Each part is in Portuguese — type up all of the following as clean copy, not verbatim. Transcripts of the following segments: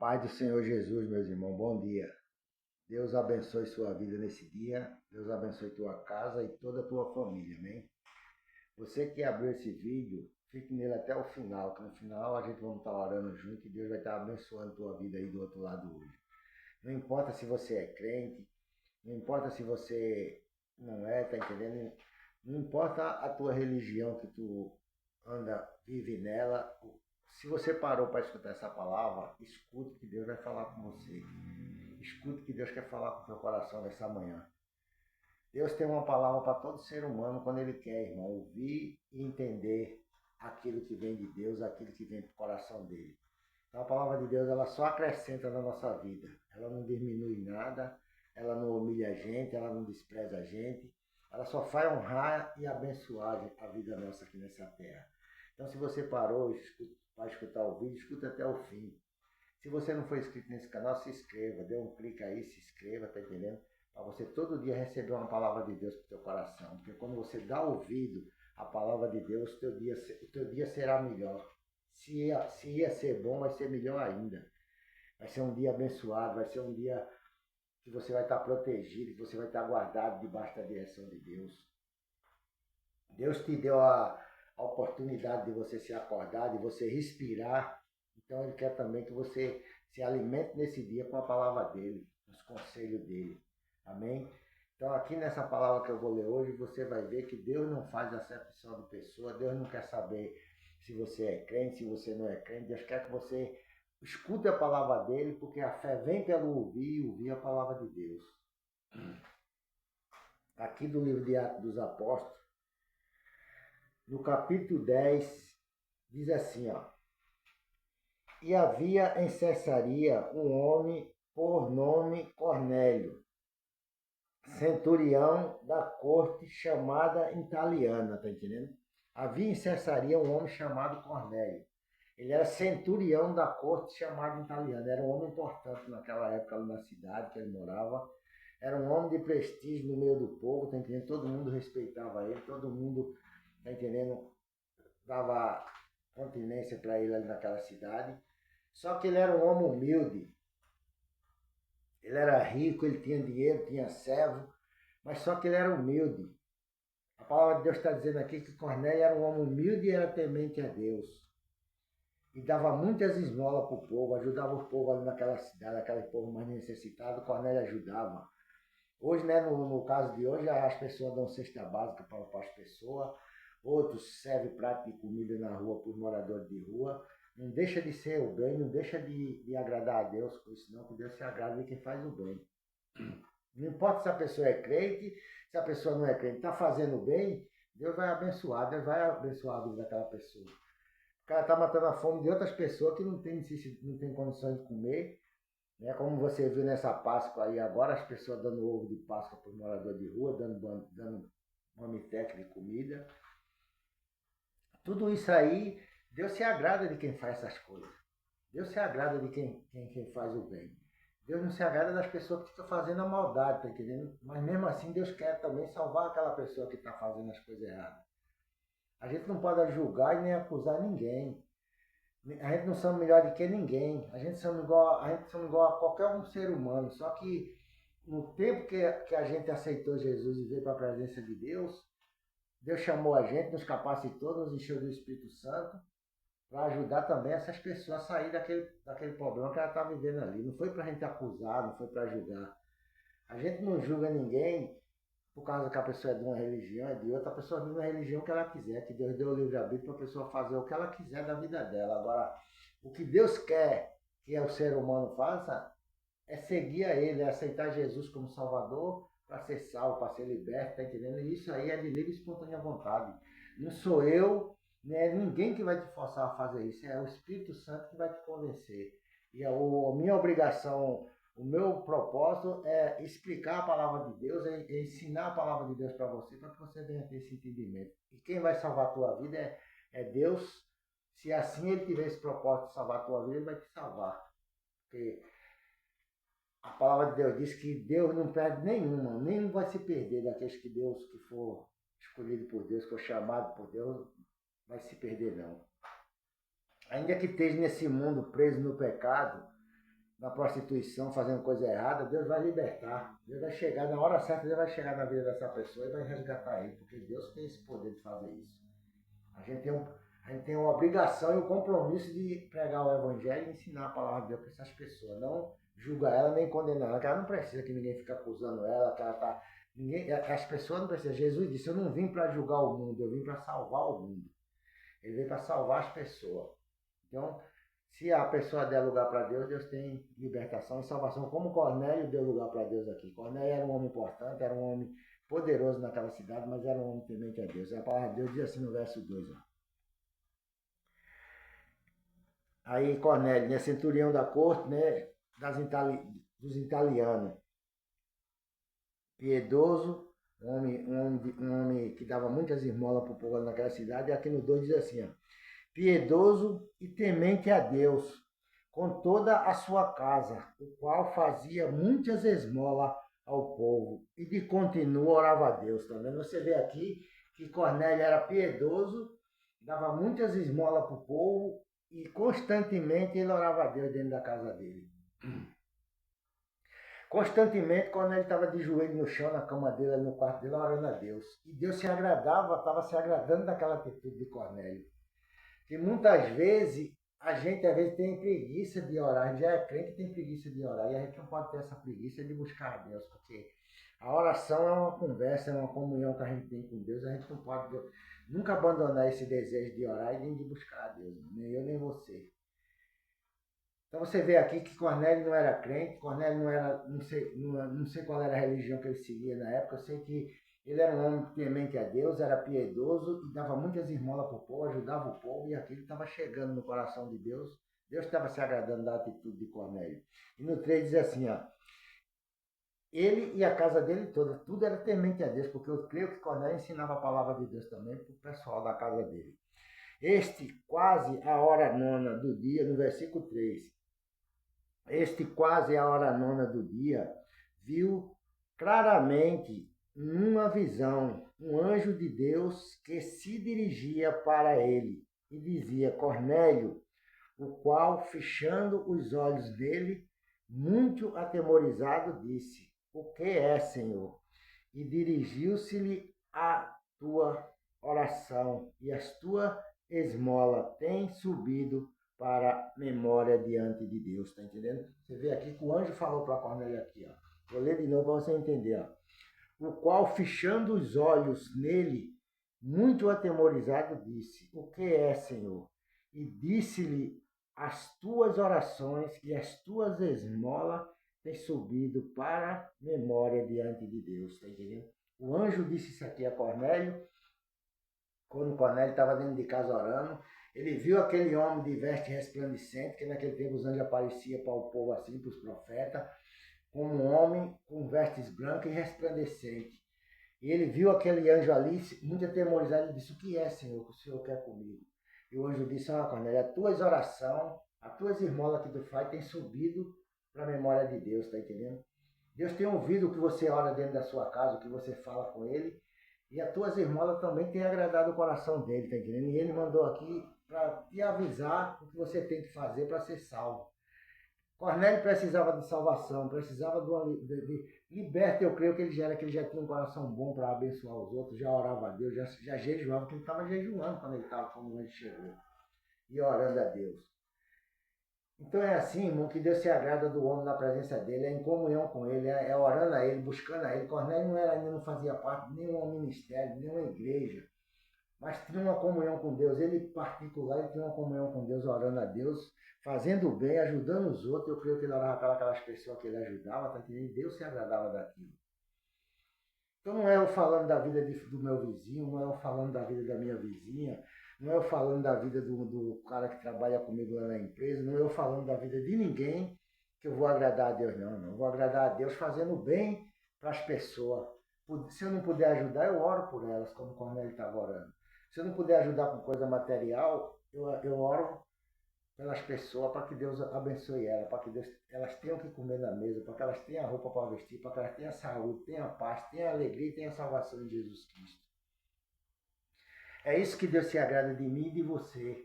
Paz do Senhor Jesus, meus irmãos, bom dia. Deus abençoe sua vida nesse dia, Deus abençoe tua casa e toda a tua família, amém? Você que abriu esse vídeo, fique nele até o final, que no final a gente vai estar orando junto e Deus vai estar abençoando tua vida aí do outro lado hoje. Não importa se você é crente, não importa se você não é, tá entendendo? Não importa a tua religião que tu anda, vive nela. Se você parou para escutar essa palavra, escute que Deus vai falar com você. Escute que Deus quer falar com o teu coração nessa manhã. Deus tem uma palavra para todo ser humano quando Ele quer, irmão, ouvir e entender aquilo que vem de Deus, aquilo que vem do coração dele. Então a palavra de Deus, ela só acrescenta na nossa vida. Ela não diminui nada, ela não humilha a gente, ela não despreza a gente. Ela só faz honrar e abençoar a vida nossa aqui nessa terra. Então se você parou para escutar o vídeo, escuta até o fim. Se você não for inscrito nesse canal, se inscreva, dê um clique aí, se inscreva, tá entendendo? Para você todo dia receber uma palavra de Deus para o teu coração. Porque quando você dá ouvido à palavra de Deus, o teu dia será melhor. Se ia ser bom, vai ser melhor ainda. Vai ser um dia abençoado, vai ser um dia que você vai estar protegido, que você vai estar guardado debaixo da direção de Deus. Deus te deu a oportunidade de você se acordar, de você respirar. Então Ele quer também que você se alimente nesse dia com a palavra dEle, os conselhos dEle. Amém? Então aqui nessa palavra que eu vou ler hoje, você vai ver que Deus não faz acepção de pessoa, Deus não quer saber se você é crente, se você não é crente. Deus quer que você escute a palavra dEle, porque a fé vem pelo ouvir e ouvir a palavra de Deus. Aqui do livro de Atos dos Apóstolos, no capítulo 10, diz assim, ó. E havia em Cesareia um homem por nome Cornélio, centurião da corte chamada italiana, tá entendendo? Havia em Cesareia um homem chamado Cornélio. Ele era centurião da corte chamada italiana. Era um homem importante naquela época na cidade que ele morava. Era um homem de prestígio no meio do povo, tá entendendo? Todo mundo respeitava ele, todo mundo, tá entendendo? Dava continência para ele ali naquela cidade. Só que ele era um homem humilde. Ele era rico, ele tinha dinheiro, tinha servo, mas só que ele era humilde. A palavra de Deus está dizendo aqui que Cornélio era um homem humilde e era temente a Deus. E dava muitas esmolas para o povo, ajudava o povo ali naquela cidade, aquele povo mais necessitado, Cornélio ajudava. Hoje, né, no caso de hoje, as pessoas dão cesta básica para as pessoas, outros servem prato de comida na rua para os moradores de rua. Não deixa de ser o bem, não deixa de agradar a Deus com isso, não, que Deus se agrada de quem faz o bem. Não importa se a pessoa é crente, se a pessoa não é crente, está fazendo bem, Deus vai abençoar a vida daquela pessoa. O cara está matando a fome de outras pessoas que não tem condições de comer, né? Como você viu nessa Páscoa aí agora, as pessoas dando ovo de Páscoa para os moradores de rua, dando mamiteca de comida. Tudo isso aí, Deus se agrada de quem faz essas coisas. Deus se agrada de quem faz o bem. Deus não se agrada das pessoas que estão fazendo a maldade, tá entendendo? Mas mesmo assim, Deus quer também salvar aquela pessoa que está fazendo as coisas erradas. A gente não pode julgar e nem acusar ninguém. A gente não somos melhor do que ninguém. A gente somos igual a qualquer um ser humano. Só que no tempo que a gente aceitou Jesus e veio para a presença de Deus, Deus chamou a gente, nos capacitou, nos encheu do Espírito Santo para ajudar também essas pessoas a sair daquele problema que ela está vivendo ali. Não foi para a gente acusar, não foi para julgar. A gente não julga ninguém por causa que a pessoa é de uma religião, é de outra. A pessoa vive na religião que ela quiser, que Deus deu o livre-arbítrio para a pessoa fazer o que ela quiser da vida dela. Agora, o que Deus quer que o ser humano faça é seguir a Ele, é aceitar Jesus como Salvador para ser salvo, para ser liberto, tá entendendo? E isso aí é de livre e espontânea vontade. Não sou eu, né? Ninguém que vai te forçar a fazer isso, é o Espírito Santo que vai te convencer. E a minha obrigação, o meu propósito é explicar a palavra de Deus, é ensinar a palavra de Deus para você, para que você venha ter esse entendimento. E quem vai salvar a tua vida é Deus. Se assim Ele tiver esse propósito de salvar a tua vida, Ele vai te salvar. Porque a palavra de Deus diz que Deus não perde nenhuma, nenhum vai se perder daqueles que for escolhido por Deus, que for chamado por Deus, vai se perder não. Ainda que esteja nesse mundo preso no pecado, na prostituição, fazendo coisa errada, Deus vai libertar. Deus vai chegar, na hora certa, Deus vai chegar na vida dessa pessoa e vai resgatar ele, porque Deus tem esse poder de fazer isso. A gente tem uma obrigação e um compromisso de pregar o evangelho e ensinar a palavra de Deus para essas pessoas. Não julgar ela nem condenar ela, que ela não precisa que ninguém fique acusando ela, que ela tá. As pessoas não precisam. Jesus disse, eu não vim para julgar o mundo, eu vim para salvar o mundo. Ele veio para salvar as pessoas. Então, se a pessoa der lugar para Deus, Deus tem libertação e salvação. Como Cornélio deu lugar para Deus aqui. Cornélio era um homem importante, era um homem poderoso naquela cidade, mas era um homem temente a Deus. A palavra de Deus diz assim no verso 2. Ó. Aí Cornélio, né, centurião da corte, né, dos italianos. Piedoso, um homem que dava muitas esmolas para o povo naquela cidade. E aqui no 2 diz assim, ó, piedoso e temente a Deus, com toda a sua casa, o qual fazia muitas esmolas ao povo, e de continuo orava a Deus. Tá vendo? Você vê aqui que Cornélio era piedoso, dava muitas esmolas para o povo, e constantemente ele orava a Deus dentro da casa dele. Constantemente, quando ele estava de joelho no chão, na cama dele, no quarto dele, orando a Deus. E Deus se agradava, estava se agradando daquela atitude de Cornélio. Que muitas vezes, a gente às vezes tem preguiça de orar. A gente já é crente e tem preguiça de orar. E a gente não pode ter essa preguiça de buscar a Deus. Porque a oração é uma conversa, é uma comunhão que a gente tem com Deus. A gente não pode nunca abandonar esse desejo de orar e nem de buscar a Deus. Nem eu, nem você. Então você vê aqui que Cornélio não era crente, Cornélio não era, não sei qual era a religião que ele seguia na época, eu sei que ele era um homem temente a Deus, era piedoso e dava muitas esmolas para o povo, ajudava o povo, e aquilo estava chegando no coração de Deus. Deus estava se agradando da atitude de Cornélio. E no 3 diz assim, ó, ele e a casa dele toda, tudo era temente a Deus, porque eu creio que Cornélio ensinava a palavra de Deus também para o pessoal da casa dele. Este quase a hora nona do dia, no versículo 3, este quase a hora nona do dia, viu claramente numa visão um anjo de Deus que se dirigia para ele e dizia, Cornélio, o qual, fechando os olhos dele, muito atemorizado, disse, o que é, Senhor? E dirigiu-se-lhe a tua oração e as tua esmola tem subido para memória diante de Deus, tá entendendo? Você vê aqui que o anjo falou para Cornélio aqui, ó. Vou ler de novo para você entender, ó. O qual, fechando os olhos nele, muito atemorizado, disse, o que é, Senhor? E disse-lhe, as tuas orações e as tuas esmolas têm subido para memória diante de Deus, tá entendendo? O anjo disse isso aqui a Cornélio, quando Cornélio estava dentro de casa orando. Ele viu aquele homem de veste resplandecente, que naquele tempo os anjos apareciam para o povo assim, para os profetas, como um homem com vestes brancas e resplandecente. E ele viu aquele anjo ali, muito atemorizado, e disse, o que é, Senhor, que o Senhor quer comigo? E o anjo disse, Cornélio, as tuas orações, as tuas esmolas que tu faz, têm subido para a memória de Deus, tá entendendo? Deus tem ouvido o que você ora dentro da sua casa, o que você fala com ele, e as tuas esmolas também têm agradado o coração dele, tá entendendo? E ele mandou aqui para te avisar o que você tem que fazer para ser salvo. Cornélio precisava de salvação, precisava de liberta. Eu creio que ele já tinha um coração bom para abençoar os outros, já orava a Deus, já jejuava, porque ele estava jejuando quando ele chegou, e orando a Deus. Então é assim, irmão, que Deus se agrada do homem na presença dele, é em comunhão com ele, é orando a ele, buscando a ele. Cornélio ainda não fazia parte de nenhum ministério, de nenhuma igreja, mas tinha uma comunhão com Deus. Ele, particular, ele tinha uma comunhão com Deus, orando a Deus, fazendo o bem, ajudando os outros. Eu creio que ele orava para aquelas pessoas que ele ajudava, tá entendendo? Deus se agradava daquilo. Então não é eu falando da vida do meu vizinho, não é eu falando da vida da minha vizinha, não é eu falando da vida do cara que trabalha comigo lá na empresa, não é eu falando da vida de ninguém que eu vou agradar a Deus, não. Eu vou agradar a Deus fazendo bem para as pessoas. Se eu não puder ajudar, eu oro por elas, como o Cornélio estava orando. Se eu não puder ajudar com coisa material, eu oro pelas pessoas para que Deus abençoe elas, para que elas tenham o que comer na mesa, para que elas tenham a roupa para vestir, para que elas tenham saúde, tenham paz, tenham alegria e tenham salvação em Jesus Cristo. É isso que Deus se agrada de mim e de você.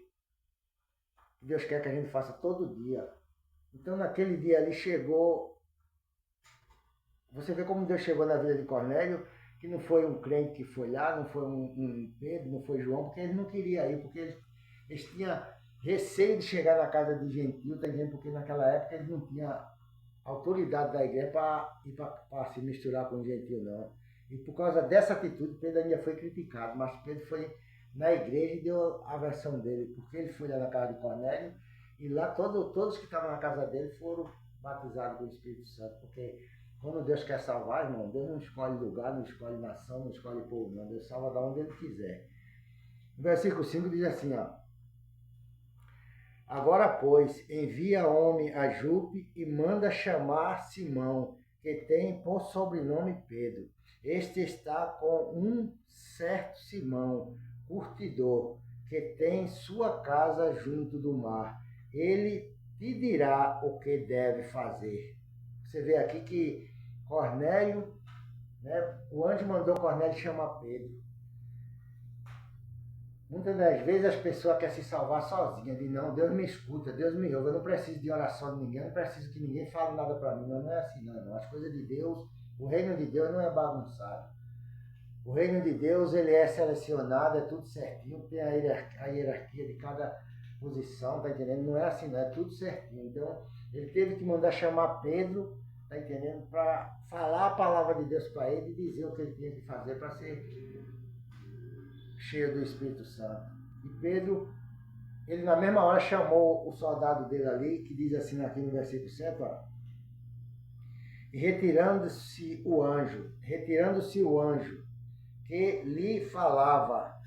Deus quer que a gente faça todo dia. Então naquele dia ali chegou, você vê como Deus chegou na vida de Cornélio, que não foi um crente que foi lá, não foi um Pedro, não foi João, porque ele não queria ir, porque eles tinham receio de chegar na casa de gentil, tá entendendo? Porque naquela época eles não tinham autoridade da igreja para ir para se misturar com o gentil, não. E por causa dessa atitude, Pedro ainda foi criticado, mas Pedro foi na igreja e deu a versão dele, porque ele foi lá na casa de Cornélio e lá todos que estavam na casa dele foram batizados com o Espírito Santo, porque quando Deus quer salvar, irmão, Deus não escolhe lugar, não escolhe nação, não escolhe povo, não. Deus salva da onde ele quiser. O versículo 5 diz assim, ó. Agora, pois, envia homem a Jope e manda chamar Simão, que tem por sobrenome Pedro. Este está com um certo Simão, curtidor, que tem sua casa junto do mar. Ele te dirá o que deve fazer. Você vê aqui que Cornélio, né, o anjo mandou Cornélio chamar Pedro. Muitas das vezes as pessoas querem se salvar sozinhas, de não, Deus me escuta, Deus me ouve, eu não preciso de oração de ninguém, eu não preciso que ninguém fale nada para mim, não é assim não. As coisas de Deus, o reino de Deus não é bagunçado. O reino de Deus, ele é selecionado, é tudo certinho, tem a hierarquia de cada posição, tá entendendo? Não é assim não, é tudo certinho. Então, ele teve que mandar chamar Pedro, tá entendendo? Para falar a palavra de Deus para ele e dizer o que ele tinha que fazer para ser cheio do Espírito Santo. E Pedro, ele na mesma hora chamou o soldado dele ali, que diz assim aqui no versículo 7, ó, e retirando-se o anjo que lhe falava,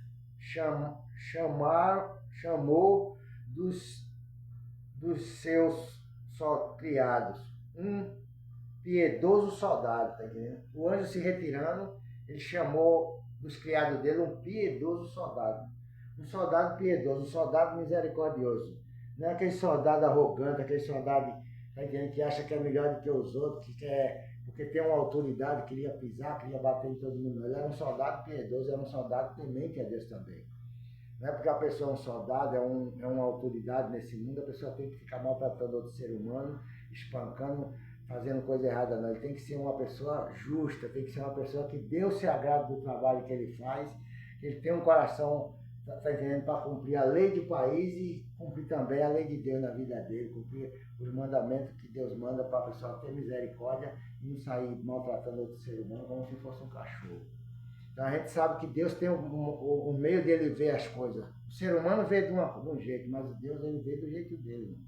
chamou dos seus só criados um piedoso soldado, tá entendendo? O anjo se retirando, ele chamou dos criados dele um piedoso soldado. Um soldado piedoso, um soldado misericordioso. Não é aquele soldado arrogante, aquele soldado, tá entendendo, que acha que é melhor do que os outros, que quer, porque tem uma autoridade, queria pisar, queria bater em todo mundo. Ele era um soldado piedoso, era um soldado temente a Deus também. Não é porque a pessoa é um soldado, é uma autoridade nesse mundo, a pessoa tem que ficar maltratando outro ser humano, espancando, fazendo coisa errada, não. Ele tem que ser uma pessoa justa, tem que ser uma pessoa que Deus se agrada do trabalho que ele faz, que ele tem um coração, tá entendendo, para cumprir a lei do país e cumprir também a lei de Deus na vida dele, cumprir os mandamentos que Deus manda para a pessoa ter misericórdia e não sair maltratando outro ser humano como se fosse um cachorro. Então a gente sabe que Deus tem o meio dele ver as coisas. O ser humano vê de um jeito, mas Deus ele vê do jeito dele.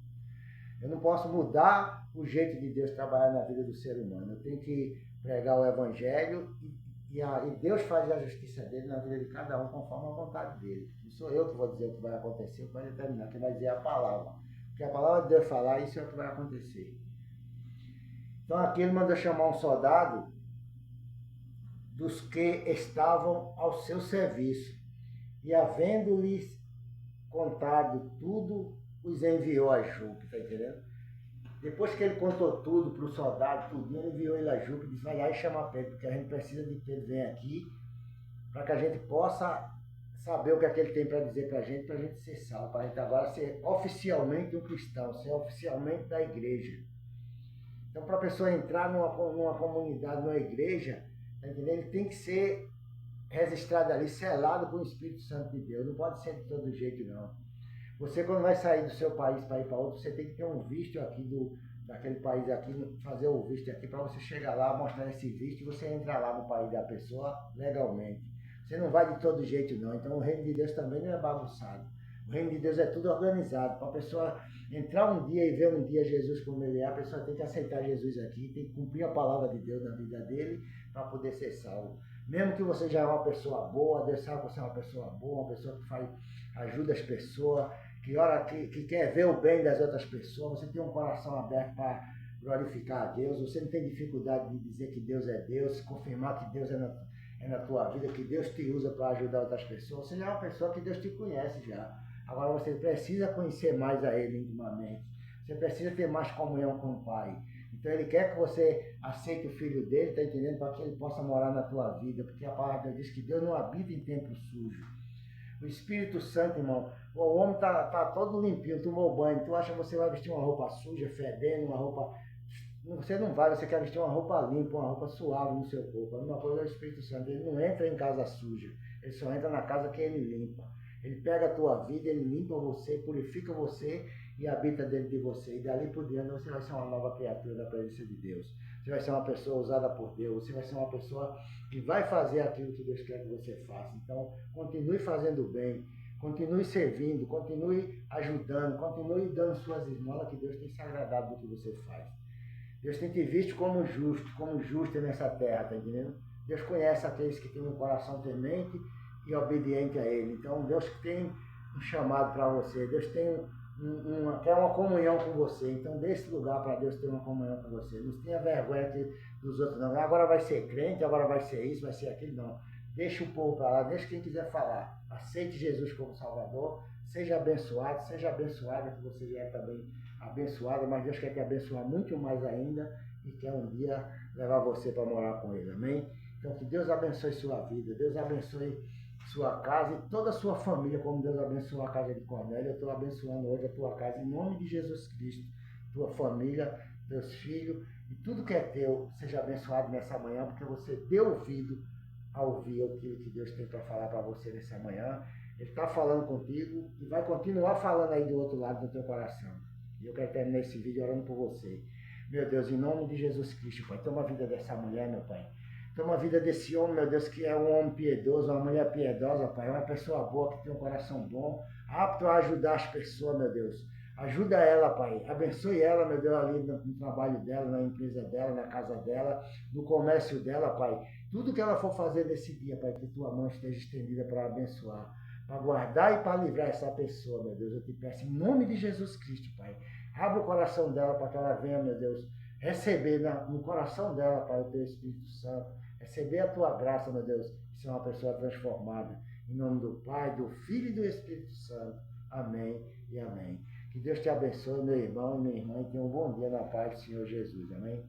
Eu não posso mudar o jeito de Deus trabalhar na vida do ser humano. Eu tenho que pregar o evangelho e Deus faz a justiça dele na vida de cada um conforme a vontade dele. Não sou eu que vou dizer o que vai acontecer, o que vai determinar, quem vai dizer é a palavra. Porque a palavra de Deus falar, isso é o que vai acontecer. Então aqui ele mandou chamar um soldado dos que estavam ao seu serviço. E havendo-lhes contado tudo, os enviou a Jope, tá entendendo? Depois que ele contou tudo para o soldado, tudo, ele enviou ele a Jope e disse, vai lá e chama Pedro, porque a gente precisa de Pedro, vem aqui, para que a gente possa saber o que é que ele tem para dizer para a gente ser salvo, para a gente agora ser oficialmente um cristão, ser oficialmente da igreja. Então, para a pessoa entrar numa comunidade, numa igreja, tá entendendo? Ele tem que ser registrado ali, selado com o Espírito Santo de Deus. Não pode ser de todo jeito, não. Você, quando vai sair do seu país para ir para outro, você tem que ter um visto aqui daquele país aqui, fazer o visto aqui para você chegar lá, mostrar esse visto e você entrar lá no país da pessoa legalmente. Você não vai de todo jeito, não. Então, o reino de Deus também não é bagunçado. O reino de Deus é tudo organizado. Para a pessoa entrar um dia e ver um dia Jesus como ele é, a pessoa tem que aceitar Jesus aqui, tem que cumprir a palavra de Deus na vida dele para poder ser salvo. Mesmo que você já é uma pessoa boa, Deus sabe que você é uma pessoa boa, uma pessoa que ajuda as pessoas, que quer ver o bem das outras pessoas, você tem um coração aberto para glorificar a Deus, você não tem dificuldade de dizer que Deus é Deus, confirmar que Deus é na tua vida, que Deus te usa para ajudar outras pessoas. Você já é uma pessoa que Deus te conhece já. Agora você precisa conhecer mais a Ele intimamente. Você precisa ter mais comunhão com o Pai. Então Ele quer que você aceite o Filho dele, está entendendo? Para que Ele possa morar na tua vida. Porque a palavra diz que Deus não habita em templo sujo. O Espírito Santo, irmão, o homem tá todo limpinho, tomou banho. Tu acha que você vai vestir uma roupa suja, fedendo, uma roupa... Você não vai, você quer vestir uma roupa limpa, uma roupa suave no seu corpo. A mesma coisa é o Espírito Santo, ele não entra em casa suja, ele só entra na casa que ele limpa. Ele pega a tua vida, ele limpa você, purifica você e habita dentro de você. E dali por diante você vai ser uma nova criatura da presença de Deus. Você vai ser uma pessoa usada por Deus, você vai ser uma pessoa que vai fazer aquilo que Deus quer que você faça. Então, continue fazendo bem, continue servindo, continue ajudando, continue dando suas esmolas, que Deus tem se agradado do que você faz. Deus tem te visto como justo nessa terra, tá entendendo? Deus conhece aqueles que têm um coração temente e obediente a Ele. Então, Deus tem um chamado para você, Deus tem quer uma comunhão com você. Então, dê esse lugar para Deus ter uma comunhão com você. Não tenha vergonha dos outros, não. Agora vai ser crente, agora vai ser isso, vai ser aquilo, não. Deixa o povo para lá, deixa quem quiser falar. Aceite Jesus como Salvador, seja abençoada, que você já é também abençoada, mas Deus quer te abençoar muito mais ainda e quer um dia levar você para morar com Ele, amém? Então, que Deus abençoe sua vida, Deus abençoe sua casa e toda a sua família, como Deus abençoou a casa de Cornélio. Eu estou abençoando hoje a tua casa em nome de Jesus Cristo, tua família, teus filhos e tudo que é teu seja abençoado nessa manhã, porque você deu ouvido a ouvir aquilo que Deus tem para falar para você nessa manhã. Ele está falando contigo e vai continuar falando aí do outro lado do teu coração. E eu quero terminar esse vídeo orando por você. Meu Deus, em nome de Jesus Cristo, Pai, toma a vida dessa mulher, meu Pai. Toma a vida desse homem, meu Deus, que é um homem piedoso, uma mulher piedosa, Pai. Uma pessoa boa, que tem um coração bom, apto a ajudar as pessoas, meu Deus. Ajuda ela, Pai. Abençoe ela, meu Deus, ali no trabalho dela, na empresa dela, na casa dela, no comércio dela, Pai. Tudo que ela for fazer nesse dia, Pai, que tua mão esteja estendida para abençoar, para guardar e para livrar essa pessoa, meu Deus. Eu te peço em nome de Jesus Cristo, Pai. Abra o coração dela para que ela venha, meu Deus, receber no coração dela, Pai, o teu Espírito Santo. Receber a tua graça, meu Deus, e ser uma pessoa transformada. Em nome do Pai, do Filho e do Espírito Santo. Amém e amém. Que Deus te abençoe, meu irmão e minha irmã, e tenha um bom dia na paz do Senhor Jesus. Amém.